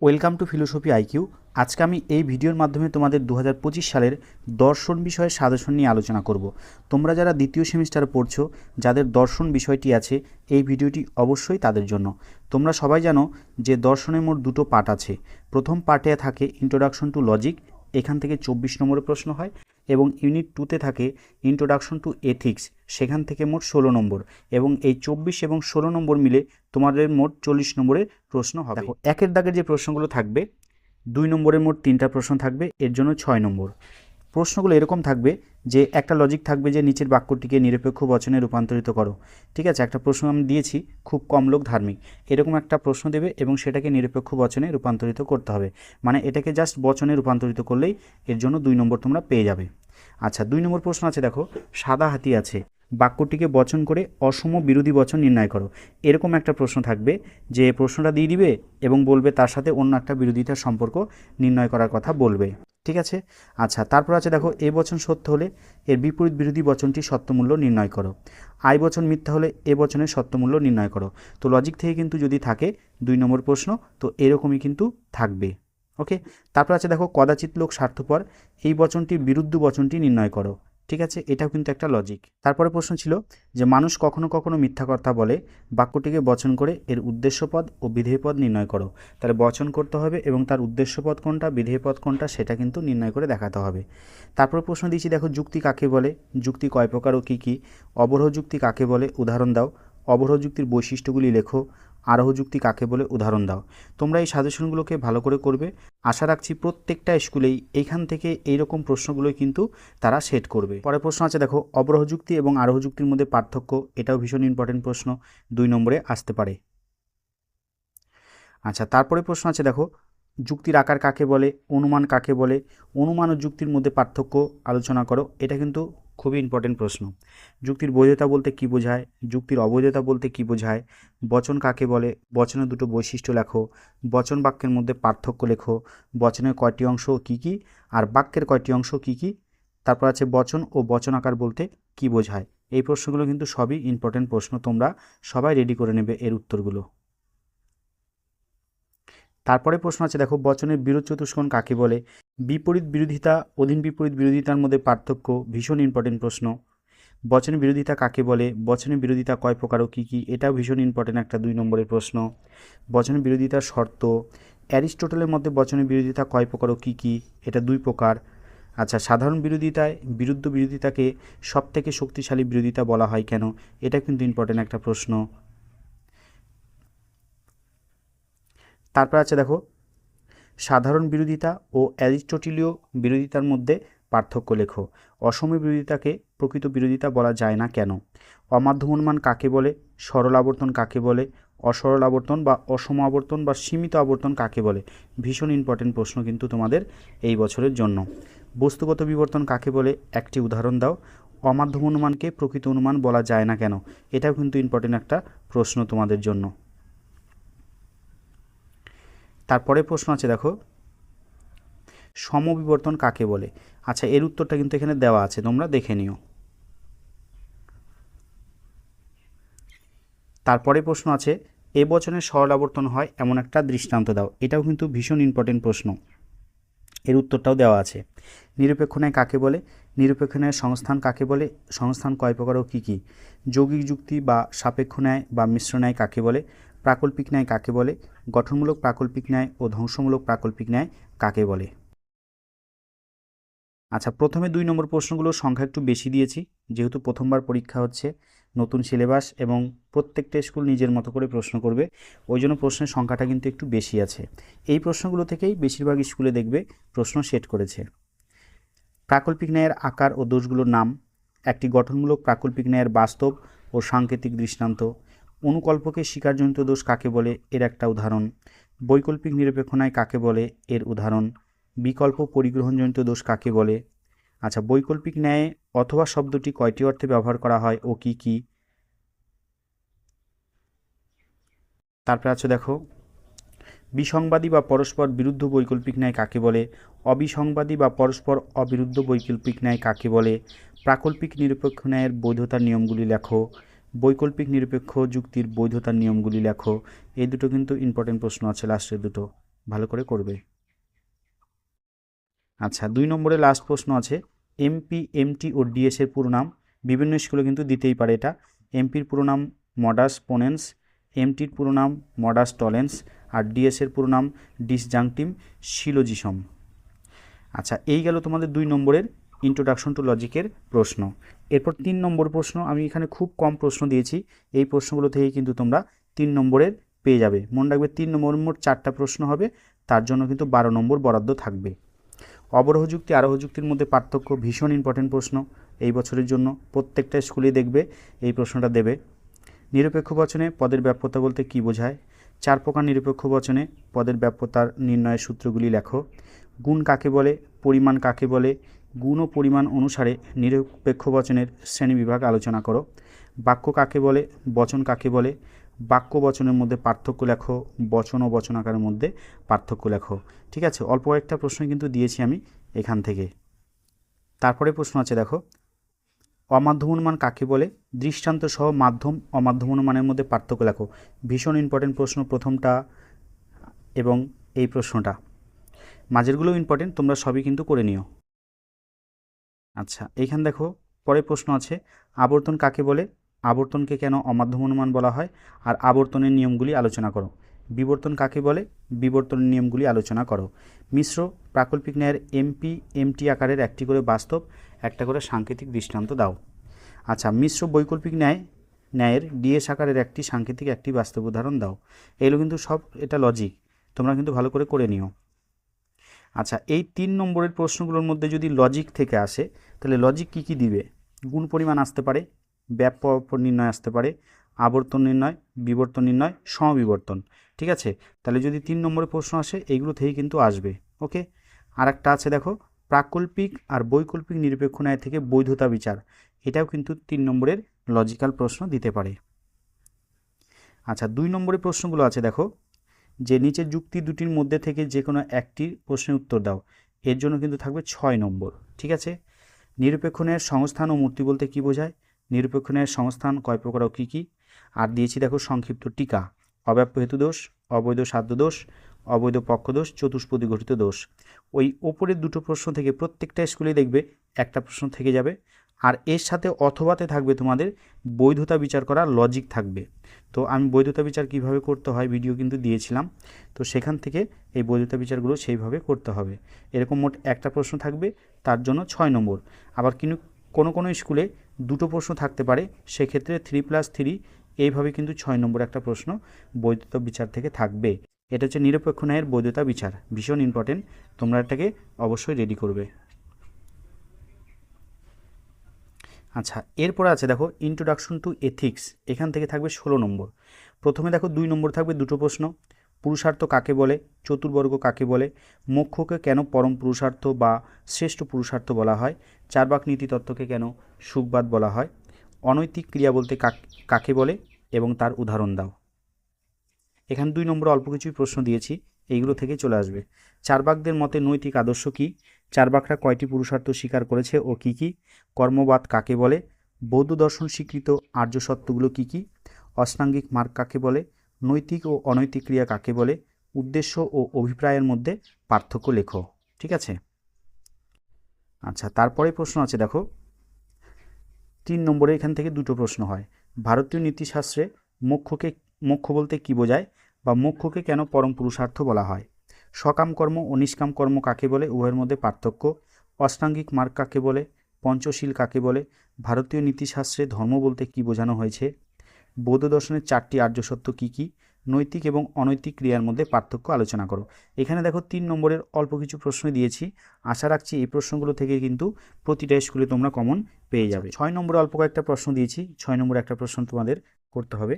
Welcome to philosophy IQ. আজকে আমি এই ভিডিওর মাধ্যমে তোমাদের 2025 সালের দর্শন বিষয়ের সাজেশন নিয়ে আলোচনা করব। তোমরা যারা দ্বিতীয় সেমিস্টারে পড়ছো, যাদের দর্শন বিষয়টি আছে, এই ভিডিওটি অবশ্যই তাদের জন্য। তোমরা সবাই জানো যে দর্শনের মোট দুটো পার্ট আছে। প্রথম পার্টে থাকে ইন্ট্রোডাকশন টু লজিক, এখান থেকে 24 নম্বরের প্রশ্ন হয়, এবং ইউনিট 2তে থাকে ইন্ট্রোডাকশন টু এথিক্স, সেখান থেকে মোট 16 নম্বর, এবং এই 24 এবং 16 নম্বর মিলে তোমাদের মোট 40 নম্বরের প্রশ্ন হবে। দেখো, একের দাগের যে প্রশ্নগুলো থাকবে, 2 নম্বরের মোট 3টা প্রশ্ন থাকবে, এর জন্য 6 নম্বর। প্রশ্নগুলো এরকম থাকবে যে একটা লজিক থাকবে যে নিচের বাক্যটিকে নিরপেক্ষ বচনে রূপান্তরিত করো। ঠিক আছে, একটা প্রশ্ন আমি দিয়েছি, খুব কম লোক ধার্মিক, এরকম একটা প্রশ্ন দেবে এবং সেটাকে নিরপেক্ষ বচনে রূপান্তরিত করতে হবে। মানে এটাকে জাস্ট বচনে রূপান্তরিত করলেই এর জন্য 2 নম্বর তোমরা পেয়ে যাবে। আচ্ছা, 2 নম্বর প্রশ্ন আছে, দেখো, সাদা হাতি আছে, বাক্যটিকে বচন করে অসম বিরোধী বচন নির্ণয় করো। এরকম একটা প্রশ্ন থাকবে যে প্রশ্নটা দিয়ে দিবে এবং বলবে তার সাথে অন্য একটা বিরোধিতার সম্পর্ক নির্ণয় করার কথা বলবে। ঠিক আছে। আচ্ছা, তারপর আছে, দেখো, এ বচন সত্য হলে এর বিপরীত বিরোধী বচনটি সত্যমূল্য নির্ণয় করো। আই বচন মিথ্যা হলে এ বচনের সত্যমূল্য নির্ণয় করো। তো লজিক থেকে কিন্তু যদি থাকে 2 নম্বর প্রশ্ন, তো এরকমই কিন্তু থাকবে। ওকে। তারপর আছে, দেখো, কদাচিৎ লোক স্বার্থপর, এই বচনটির বিরুদ্ধ বচনটি নির্ণয় করো। ঠিক আছে, এটাও কিন্তু একটা লজিক। তারপরে প্রশ্ন ছিল যে মানুষ কখনো কখনো মিথ্যা কথা বলে, বাক্যটিকে বচন করে এর উদ্দেশ্যপদ ও বিধেয়পদ নির্ণয় করো। তাহলে বচন করতে হবে এবং তার উদ্দেশ্যপদ কোনটা, বিধেয়পদ কোনটা, সেটা কিন্তু নির্ণয় করে দেখাতে হবে। তারপর প্রশ্ন দিয়েছি, দেখো, যুক্তি কাকে বলে, যুক্তি কয় প্রকার ও কী কী, অবরোহ যুক্তি কাকে বলে, উদাহরণ দাও, অবরোহ যুক্তির বৈশিষ্ট্যগুলি লেখো, আরোহ যুক্তি কাকে বলে, উদাহরণ দাও। তোমরা এই সাজেশনগুলোকে ভালো করে করবে। আশা রাখছি প্রত্যেকটা স্কুলেই এইখান থেকে এইরকম প্রশ্নগুলোই কিন্তু তারা সেট করবে। পরের প্রশ্ন আছে, দেখো, অবরোহ যুক্তি এবং আরোহ যুক্তির মধ্যে পার্থক্য, এটাও ভীষণ ইম্পর্টেন্ট প্রশ্ন, 2 নম্বরে আসতে পারে। আচ্ছা, তারপরে প্রশ্ন আছে, দেখো, যুক্তির আকার কাকে বলে, অনুমান কাকে বলে, অনুমান ও যুক্তির মধ্যে পার্থক্য আলোচনা করো। এটা কিন্তু খুবই ইম্পর্টেন্ট প্রশ্ন। যুক্তির বৈধতা বলতে কী বোঝায়, যুক্তির অবৈধতা বলতে কী বোঝায়, বচন কাকে বলে, বচনের দুটো বৈশিষ্ট্য লেখো, বচন বাক্যের মধ্যে পার্থক্য লেখো, বচনের কয়টি অংশ কী কী, আর বাক্যের কয়টি অংশ কী কী। তারপর আছে বচন ও বচন আকার বলতে কী বোঝায়। এই প্রশ্নগুলো কিন্তু সবই ইম্পর্টেন্ট প্রশ্ন, তোমরা সবাই রেডি করে নেবে এর উত্তরগুলো। তারপরে প্রশ্ন আছে, দেখো, বচনের বিরোধ চতুষ্কোণ কাকে বলে, বিপরীত বিরোধিতা অধীন বিপরীত বিরোধিতার মধ্যে পার্থক্য, ভীষণ ইম্পর্টেন্ট প্রশ্ন। বচনের বিরোধিতা কাকে বলে, বচনের বিরোধিতা কয় প্রকার ও কী কী, এটাও ভীষণ ইম্পর্টেন্ট একটা 2 নম্বরের প্রশ্ন। বচনের বিরোধিতার শর্ত, অ্যারিস্টটলের মধ্যে বচনের বিরোধিতা কয় প্রকার ও কী কী, এটা 2 প্রকার। আচ্ছা, সাধারণ বিরোধিতায় বিরুদ্ধ বিরোধিতাকে সবথেকে শক্তিশালী বিরোধিতা বলা হয় কেন, এটা কিন্তু ইম্পর্টেন্ট একটা প্রশ্ন। তারপর আছে, দেখো, সাধারণ বিরোধিতা ও অ্যারিস্টটলীয় বিরোধিতার মধ্যে পার্থক্য লেখো। অসম বিরোধিতাকে প্রকৃত বিরোধিতা বলা যায় না কেন, অমাধ্যম অনুমান কাকে বলে, সরল আবর্তন কাকে বলে, অসরল আবর্তন বা অসম আবর্তন বা সীমিত আবর্তন কাকে বলে। ভীষণ ইম্পর্টেন্ট প্রশ্ন কিন্তু তোমাদের এই বছরের জন্য। বস্তুগত বিবর্তন কাকে বলে, একটি উদাহরণ দাও। অমাধ্যম অনুমানকে প্রকৃত অনুমান বলা যায় না কেন, এটাও কিন্তু ইম্পর্টেন্ট একটা প্রশ্ন তোমাদের জন্য। তারপরে প্রশ্ন আছে, দেখো, সমবিবর্তন কাকে বলে। আচ্ছা, এর উত্তরটা কিন্তু এখানে দেওয়া আছে, তোমরা দেখে নিও। তারপরে প্রশ্ন আছে, এ বচনের সরল আবর্তন হয় এমন একটা দৃষ্টান্ত দাও। এটাও কিন্তু ভীষণ ইম্পর্টেন্ট প্রশ্ন, এর উত্তরটাও দেওয়া আছে। নিরপেক্ষ ন্যায় কাকে বলে, নিরপেক্ষ ন্যায়ের সংস্থান কাকে বলে, সংস্থান কয় প্রকার ও কী কী। যৌগিক যুক্তি বা সাপেক্ষ ন্যায় বা মিশ্র ন্যায় কাকে বলে, প্রাকল্পিক ন্যায় কাকে বলে, গঠনমূলক প্রাকল্পিক ন্যায় ও ধ্বংসমূলক প্রাকল্পিক ন্যায় কাকে বলে। আচ্ছা, প্রথমে 2 নম্বর প্রশ্নগুলোর সংখ্যা একটু বেশি দিয়েছি, যেহেতু প্রথমবার পরীক্ষা হচ্ছে, নতুন সিলেবাস এবং প্রত্যেকটা স্কুল নিজের মতো করে প্রশ্ন করবে, ওই জন্য প্রশ্নের সংখ্যাটা কিন্তু একটু বেশি আছে। এই প্রশ্নগুলো থেকেই বেশিরভাগ স্কুলে দেখবে প্রশ্ন সেট করেছে। প্রাকল্পিক ন্যায়ের আকার ও দোষগুলোর নাম, একটি গঠনমূলক প্রাকল্পিক ন্যায়ের বাস্তব ও সাংকেতিক দৃষ্টান্ত, অনুকল্পকে স্বীকারজনিত দোষ কাকে বলে, এর একটা উদাহরণ, বৈকল্পিক নিরপেক্ষ ন্যায় কাকে বলে, এর উদাহরণ, বিকল্প পরিগ্রহণজনিত দোষ কাকে বলে। আচ্ছা, বৈকল্পিক ন্যায়ে অথবা শব্দটি কয়টি অর্থে ব্যবহার করা হয় ও কী কী। তারপর আছে, দেখো, বিসংবাদী বা পরস্পর বিরুদ্ধ বৈকল্পিক ন্যায় কাকে বলে, অবিসংবাদী বা পরস্পর অবিরুদ্ধ বৈকল্পিক ন্যায় কাকে বলে, প্রাকল্পিক নিরপেক্ষ ন্যায়ের বৈধতার নিয়মগুলি লেখো, বৈকল্পিক নিরপেক্ষ যুক্তির বৈধতার নিয়মগুলি লেখো। এই দুটো কিন্তু ইম্পর্টেন্ট প্রশ্ন আছে, লাস্টের দুটো, ভালো করে করবে। আচ্ছা 2 নম্বরে লাস্ট প্রশ্ন আছে, এমপি, এমটি ও ডিএস এর পুরো নাম। বিভিন্ন স্কুলে কিন্তু দিতেই পারে এটা। এমপির পুরো নাম মডাস পোনেন্স, এমটির পুরো নাম মডাস টলেন্স, আর ডিএস এর পুরো নাম ডিসজাংটিভ সিলোজিসম। আচ্ছা এই গেল তোমাদের 2 নম্বরের ইন্ট্রোডাকশন টু লজিকের প্রশ্ন। এরপর 3 নম্বর প্রশ্ন, আমি এখানে খুব কম প্রশ্ন দিয়েছি, এই প্রশ্নগুলো থেকেই কিন্তু তোমরা 3 নম্বরের পেয়ে যাবে। মনে রাখবে 3 নম্বর মোট 4টা প্রশ্ন হবে, তার জন্য কিন্তু 12 নম্বর বরাদ্দ থাকবে। অবরোহ যুক্তি আরোহ যুক্তির মধ্যে পার্থক্য ভীষণ ইম্পর্টেন্ট প্রশ্ন এই বছরের জন্য, প্রত্যেকটা স্কুলে দেখবে এই প্রশ্নটা দেবে। নিরপেক্ষ বচনে পদের ব্যাপ্যতা বলতে কী বোঝায়? 4 প্রকার নিরপেক্ষ বচনে পদের ব্যাপ্যতার নির্ণয়ের সূত্রগুলি লেখো। গুণ কাকে বলে, পরিমাণ কাকে বলে, গুণ ও পরিমাণ অনুসারে নিরপেক্ষ বচনের শ্রেণীবিভাগ আলোচনা করো। বাক্য কাকে বলে, বচন কাকে বলে, বাক্য বচনের মধ্যে পার্থক্য লেখো, বচন ও বচনাকারের মধ্যে পার্থক্য লেখো। ঠিক আছে, অল্প কয়েকটা প্রশ্ন কিন্তু দিয়েছি আমি এখান থেকে। তারপরে প্রশ্ন আছে দেখো, অমাধ্যম অনুমান কাকে বলে, দৃষ্টান্ত সহ মাধ্যম অমাধ্যম অনুমানের মধ্যে পার্থক্য লেখো। ভীষণ ইম্পর্টেন্ট প্রশ্ন প্রথমটা এবং এই প্রশ্নটা, মাঝেরগুলো ইম্পর্টেন্ট, তোমরা সবই কিন্তু করে নিও। আচ্ছা এইখানে দেখো পরের প্রশ্ন আছে, আবর্তন কাকে বলে, আবর্তনকে কেন অমাধ্যম অনুমান বলা হয়, আর আবর্তনের নিয়মগুলি আলোচনা করো। বিবর্তন কাকে বলে, বিবর্তনের নিয়মগুলি আলোচনা করো। মিশ্র প্রাকল্পিক ন্যায়ের এমপি, এমটি আকারের একটি করে বাস্তব, একটা করে সাংকেতিক দৃষ্টান্ত দাও। আচ্ছা মিশ্র বৈকল্পিক ন্যায়ের ডিএস আকারের একটি সাংকেতিক, একটি বাস্তব উদাহরণ দাও। এগুলো কিন্তু সব এটা লজিক, তোমরা কিন্তু ভালো করে নিও। আচ্ছা এই 3 নম্বরের প্রশ্নগুলোর মধ্যে যদি লজিক থেকে আসে তাহলে লজিক কী কী দিবে? গুণ পরিমাণ আসতে পারে, ব্যাপ্য নির্ণয় আসতে পারে, আবর্তন নির্ণয়, বিবর্তন নির্ণয়, সমবিবর্তন। ঠিক আছে, তাহলে যদি 3 নম্বরের প্রশ্ন আসে এইগুলো থেকেই কিন্তু আসবে। ওকে, আর একটা আছে দেখো, প্রাকল্পিক আর বৈকল্পিক নিরপেক্ষ ন্যায় থেকে বৈধতা বিচার, এটাও কিন্তু 3 নম্বরের লজিক্যাল প্রশ্ন দিতে পারে। আচ্ছা 2 নম্বরের প্রশ্নগুলো আছে দেখো, যে নিচের যুক্তি দুটির মধ্যে থেকে যে কোনো একটি প্রশ্নের উত্তর দাও, এর জন্য কিন্তু থাকবে 6 নম্বর। ঠিক আছে, নিরপেক্ষ ন্যায়ের সংস্থান ও মূর্তি বলতে কী বোঝায়, নিরপেক্ষ ন্যায়ের সংস্থান কয় প্রকার ও কী কী, আর দিয়েছি দেখো সংক্ষিপ্ত টিকা, অব্যাপ্য হেতু দোষ, অবৈধ সাধ্য দোষ, অবৈধ পক্ষ দোষ, চতুষ্পদী গঠিত দোষ। ওই ওপরের দুটো প্রশ্ন থেকে প্রত্যেকটা স্কুলে দেখবে একটা প্রশ্ন থেকে যাবে, আর এর সাথে অথবাতে থাকবে তোমাদের বৈধতা বিচার করার লজিক থাকবে। তো আমি বৈধতা বিচার কিভাবে করতে হয় ভিডিও কিন্তু দিয়েছিলাম, তো সেখান থেকে এই বৈধতা বিচারগুলো সেইভাবে করতে হবে। এরকম মোট একটা প্রশ্ন থাকবে, তার জন্য 6 নম্বর। আবার কিন্তু কোনো স্কুলে দুটো প্রশ্ন থাকতে পারে, সেক্ষেত্রে 3+3 এইভাবে কিন্তু 6 নম্বর একটা প্রশ্ন বৈধতা বিচার থেকে থাকবে। এটা হচ্ছে নিরপেক্ষ ন্যায়ের বৈধতা বিচার, ভীষণ ইম্পর্টেন্ট, তোমরা এটাকে অবশ্যই রেডি করবে। আচ্ছা এরপরে আছে দেখো ইন্ট্রোডাকশন টু এথিক্স, এখান থেকে থাকবে 16 নম্বর। প্রথমে দেখো 2 নম্বর থাকবে দুটো প্রশ্ন, পুরুষার্থ কাকে বলে, চতুর্বর্গ কাকে বলে, মোক্ষকে কেন পরম পুরুষার্থ বা শ্রেষ্ঠ পুরুষার্থ বলা হয়, চারবাক নীতিতত্ত্বকে কেন সুখবাদ বলা হয়, অনৈতিক ক্রিয়া বলতে কাকে বলে এবং তার উদাহরণ দাও। এখানে 2 নম্বর অল্প কিছুই প্রশ্ন দিয়েছি, এইগুলো থেকে চলে আসবে। চারবাকদের মতে নৈতিক আদর্শ কী, চারবাকরা কয়টি পুরুষার্থ স্বীকার করেছে ও কী কী, কর্মবাদ কাকে বলে, বৌদ্ধ দর্শন স্বীকৃত আর্য সত্যগুলো কী কী, অষ্টাঙ্গিক মার্গ কাকে বলে, নৈতিক ও অনৈতিক ক্রিয়া কাকে বলে, উদ্দেশ্য ও অভিপ্রায়ের মধ্যে পার্থক্য লেখো। ঠিক আছে, আচ্ছা তারপরে প্রশ্ন আছে দেখো 3 নম্বরে, এখান থেকে দুটো প্রশ্ন হয়। ভারতীয় নীতিশাস্ত্রে মোক্ষ বলতে কী বোঝায়, বা মোক্ষকে কেন পরম পুরুষার্থ বলা হয়, সকাম কর্ম ও নিষ্কাম কর্ম কাকে বলে, উভয়ের মধ্যে পার্থক্য, অষ্টাঙ্গিক মার্গ কাকে বলে, পঞ্চশীল কাকে বলে, ভারতীয় নীতিশাস্ত্রে ধর্ম বলতে কী বোঝানো হয়েছে, বৌদ্ধ দর্শনের 4টি আর্য সত্য কী কী, নৈতিক এবং অনৈতিক ক্রিয়ার মধ্যে পার্থক্য আলোচনা করো। এখানে দেখো 3 নম্বরের অল্প কিছু প্রশ্ন দিয়েছি, আশা রাখছি এই প্রশ্নগুলো থেকে কিন্তু প্রতিটা স্কুলে তোমরা কমন পেয়ে যাবে। 6 নম্বরে অল্প কয়েকটা প্রশ্ন দিয়েছি, 6 নম্বরে একটা প্রশ্ন তোমাদের করতে হবে।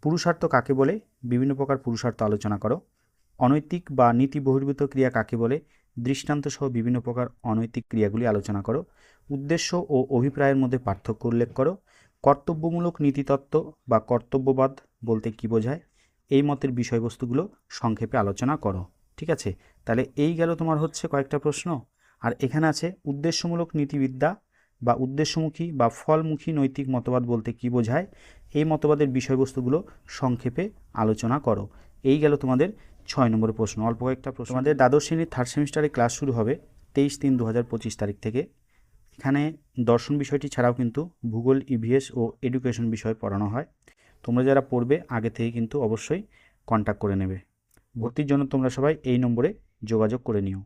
পুরুষার্থ কাকে বলে, বিভিন্ন প্রকার পুরুষার্থ আলোচনা করো। অনৈতিক বা নীতি বহির্ভূত ক্রিয়া কাকে বলে, দৃষ্টান্ত সহ বিভিন্ন প্রকার অনৈতিক ক্রিয়াগুলি আলোচনা করো। উদ্দেশ্য ও অভিপ্রায়ের মধ্যে পার্থক্য উল্লেখ করো। কর্তব্যমূলক নীতিতত্ত্ব বা কর্তব্যবাদ বলতে কী বোঝায়, এই মতের বিষয়বস্তুগুলো সংক্ষেপে আলোচনা করো। ঠিক আছে, তাহলে এই গেল তোমার হচ্ছে কয়েকটা প্রশ্ন। আর এখানে আছে উদ্দেশ্যমূলক নীতিবিদ্যা বা উদ্দেশ্যমুখী বা ফলমুখী নৈতিক মতবাদ বলতে কী বোঝায়, এই মতবাদের বিষয়বস্তুগুলো সংক্ষেপে আলোচনা করো। এই গেল তোমাদের 6 নম্বরের প্রশ্ন, অল্প কয়েকটা প্রশ্ন। আমাদের দ্বাদশ শ্রেণীর থার্ড সেমিস্টারে ক্লাস শুরু হবে 23/3/2025 তারিখ থেকে। এখানে দর্শন বিষয়টি ছাড়াও কিন্তু ভূগোল, ইভিএস ও এডুকেশন বিষয় পড়ানো হয়। তোমরা যারা পড়বে আগে থেকে কিন্তু অবশ্যই কন্ট্যাক্ট করে নেবে। ভর্তির জন্য তোমরা সবাই এই নম্বরে যোগাযোগ করে নিও।